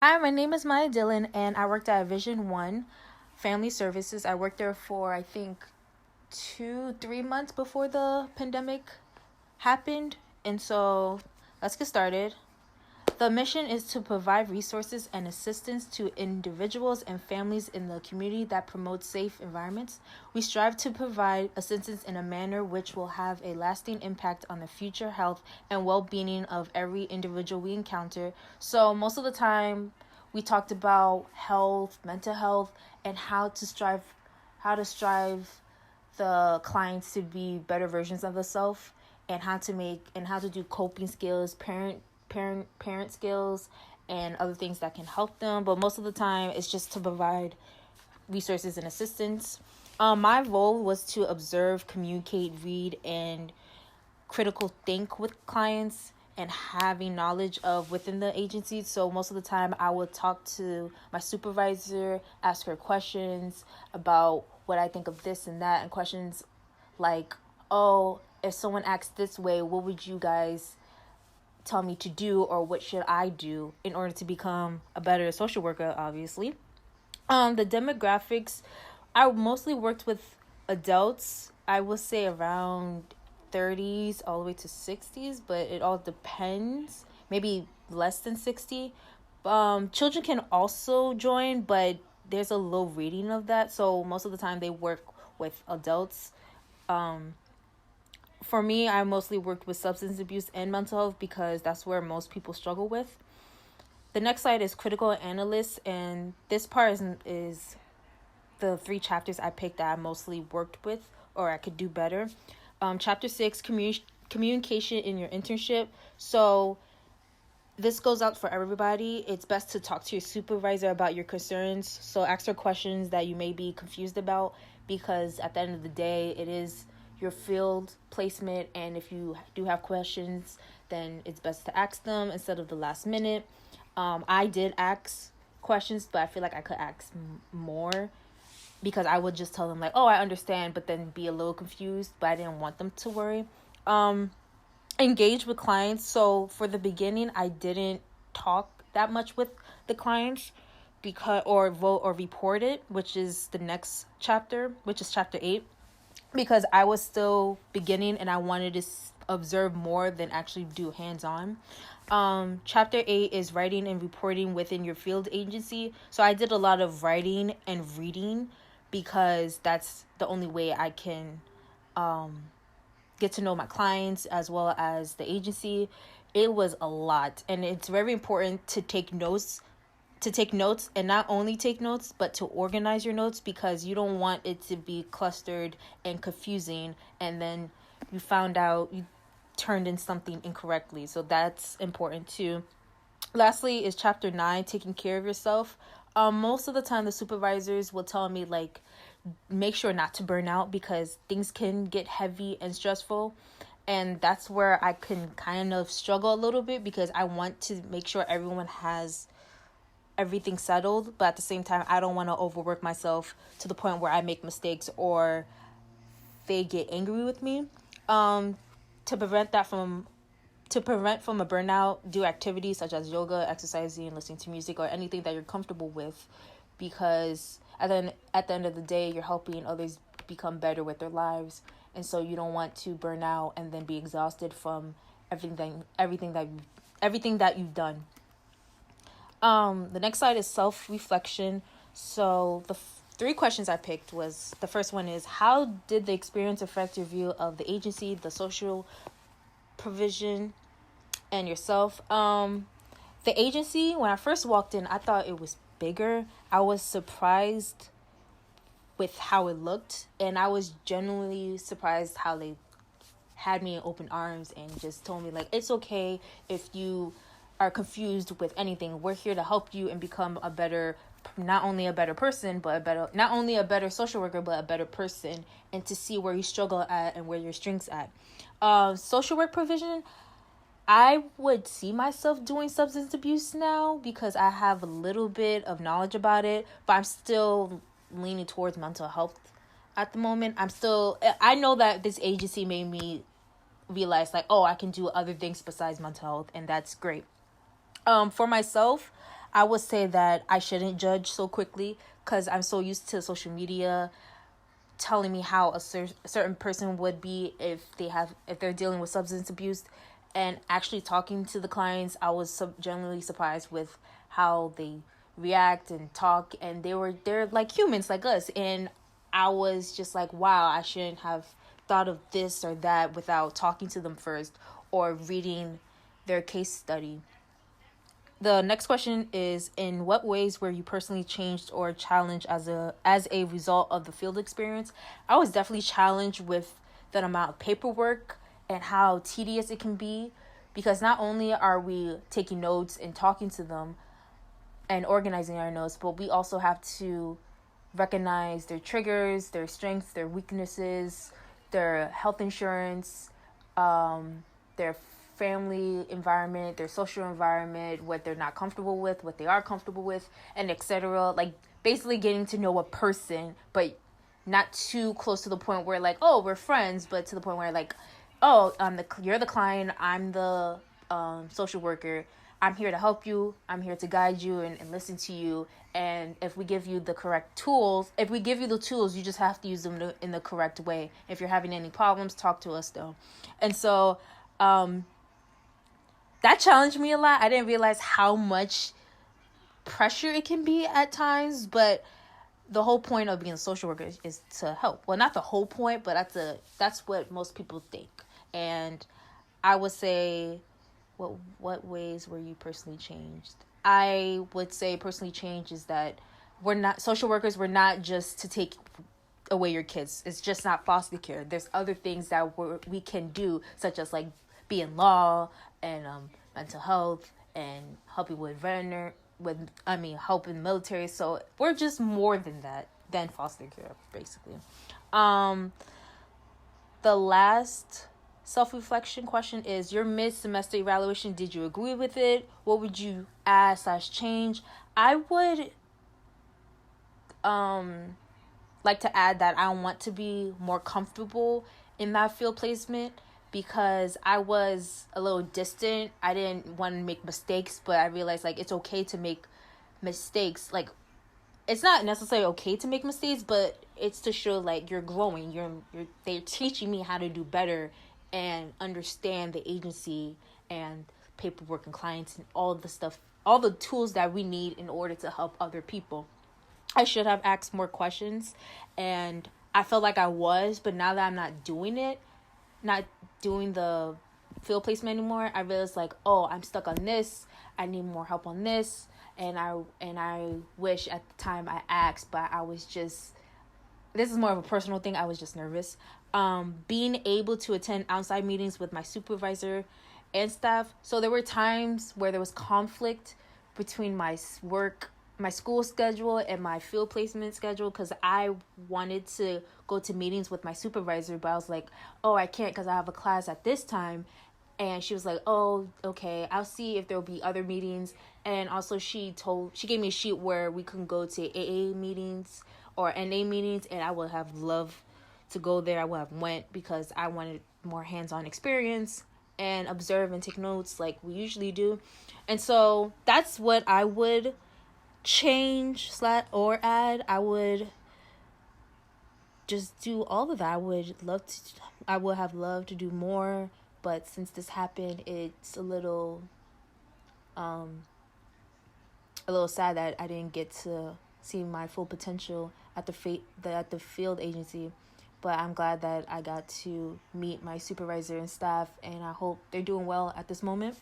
Hi, my name is Maya Dillon, and I worked at Vision One Family Services. I worked there for, I think, 3 months before the pandemic happened. And so let's get started. The mission is to provide resources and assistance to individuals and families in the community that promote safe environments. We strive to provide assistance in a manner which will have a lasting impact on the future health and well-being of every individual we encounter. So most of the time we talked about health, mental health, and how to strive the clients to be better versions of themselves, and how to do coping skills, parent skills, and other things that can help them. But most of the time it's just to provide resources and assistance. My role was to observe, communicate, read, and critical think with clients and having knowledge of within the agency. So most of the time I would talk to my supervisor, ask her questions about what I think of this and that, and questions like, oh, if someone acts this way, what would you guys tell me to do, or what should I do in order to become a better social worker, obviously. The demographics, I mostly worked with adults. I would say around 30s all the way to 60s, but it all depends. Maybe less than 60. Children can also join, but there's a low rating of that. So most of the time they work with adults. For me, I mostly worked with substance abuse and mental health because that's where most people struggle with. The next slide is critical analysts, and this part is the three chapters I picked that I mostly worked with or I could do better. Chapter 6, communication in your internship. So this goes out for everybody. It's best to talk to your supervisor about your concerns. So ask her questions that you may be confused about, because at the end of the day, it is your field placement. And if you do have questions, then it's best to ask them instead of the last minute. I did ask questions, but I feel like I could ask more, because I would just tell them like, oh, I understand, but then be a little confused, but I didn't want them to worry. Engage with clients. So for the beginning, I didn't talk that much with the clients, because or vote or report it, which is the next chapter, which is chapter 8, because I was still beginning and I wanted to observe more than actually do hands-on. Chapter 8 is writing and reporting within your field agency. So I did a lot of writing and reading, because that's the only way I can get to know my clients as well as the agency. It was a lot, and it's very important to take notes, and not only take notes but to organize your notes, because you don't want it to be clustered and confusing and then you found out you turned in something incorrectly. So that's important too. Lastly is chapter 9, taking care of yourself. Most of the time the supervisors will tell me like, make sure not to burn out, because things can get heavy and stressful, and that's where I can kind of struggle a little bit, because I want to make sure everyone has everything settled, but at the same time I don't want to overwork myself to the point where I make mistakes or they get angry with me. To prevent that from to prevent from a burnout, do activities such as yoga, exercising, listening to music, or anything that you're comfortable with, because at the end of the day, you're helping others become better with their lives, and so you don't want to burn out and then be exhausted from everything that you've done. The next slide is self-reflection. So the three questions I picked was, the first one is, how did the experience affect your view of the agency, the social provision, and yourself? The agency, when I first walked in, I thought it was bigger. I was surprised with how it looked, and I was genuinely surprised how they had me in open arms and just told me like, it's okay if you are confused with anything. We're here to help you and become a better, not only a better person, but not only a better social worker, but a better person, and to see where you struggle at and where your strengths at. Social work provision, I would see myself doing substance abuse now, because I have a little bit of knowledge about it, but I'm still leaning towards mental health at the moment. I know that this agency made me realize like, oh, I can do other things besides mental health, and that's great. For myself, I would say that I shouldn't judge so quickly because I'm so used to social media telling me how a certain person would be if they're dealing with substance abuse, and actually talking to the clients, I was generally surprised with how they react and talk, and they're like humans like us, and I was just like, wow, I shouldn't have thought of this or that without talking to them first or reading their case study. The next question is, in what ways were you personally changed or challenged as a result of the field experience? I was definitely challenged with the amount of paperwork and how tedious it can be, because not only are we taking notes and talking to them and organizing our notes, but we also have to recognize their triggers, their strengths, their weaknesses, their health insurance, their family environment, their social environment, what they're not comfortable with, what they are comfortable with, and etc. Like basically getting to know a person, but not too close to the point where like, oh, we're friends, but to the point where like, oh, you're the client, I'm the social worker. I'm here to help you. I'm here to guide you and listen to you. And if we give you the correct tools, if we give you the tools, you just have to use them in the correct way. If you're having any problems, talk to us though. And so that challenged me a lot. I didn't realize how much pressure it can be at times, but the whole point of being a social worker is to help. Well, not the whole point, but that's what most people think. And I would say, what ways were you personally changed? I would say personally changed is that we're not social workers. We're not just to take away your kids. It's just not foster care. There's other things that we can do, such as like be in law and mental health and helping with help in the military. So we're just more than that, than foster care, basically. The last self-reflection question is, your mid-semester evaluation, did you agree with it? What would you add / change? I would like to add that I want to be more comfortable in that field placement, because I was a little distant. I didn't want to make mistakes, but I realized like it's okay to make mistakes. Like it's not necessarily okay to make mistakes, but it's to show like you're growing. They're teaching me how to do better and understand the agency and paperwork and clients and all the stuff, all the tools that we need in order to help other people. I should have asked more questions, and I felt like I was, but now that I'm not doing the field placement anymore, I realized like, oh, I'm stuck on this. I need more help on this, and I wish at the time I asked, but I was just, this is more of a personal thing. I was just nervous. Being able to attend outside meetings with my supervisor and staff. So there were times where there was conflict between my school schedule and my field placement schedule, because I wanted to go to meetings with my supervisor, but I was like, oh, I can't because I have a class at this time. And she was like, oh, okay, I'll see if there'll be other meetings. And also she gave me a sheet where we can go to AA meetings or NA meetings, and I would have loved to go there. I would have went because I wanted more hands-on experience and observe and take notes like we usually do. And so that's what I would change or add. I would just do all of that. I would have loved to do more, but since this happened, it's a little sad that I didn't get to see my full potential at the field agency. But I'm glad that I got to meet my supervisor and staff, and I hope they're doing well at this moment.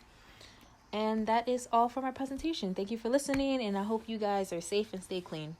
And that is all for my presentation. Thank you for listening, and I hope you guys are safe and stay clean.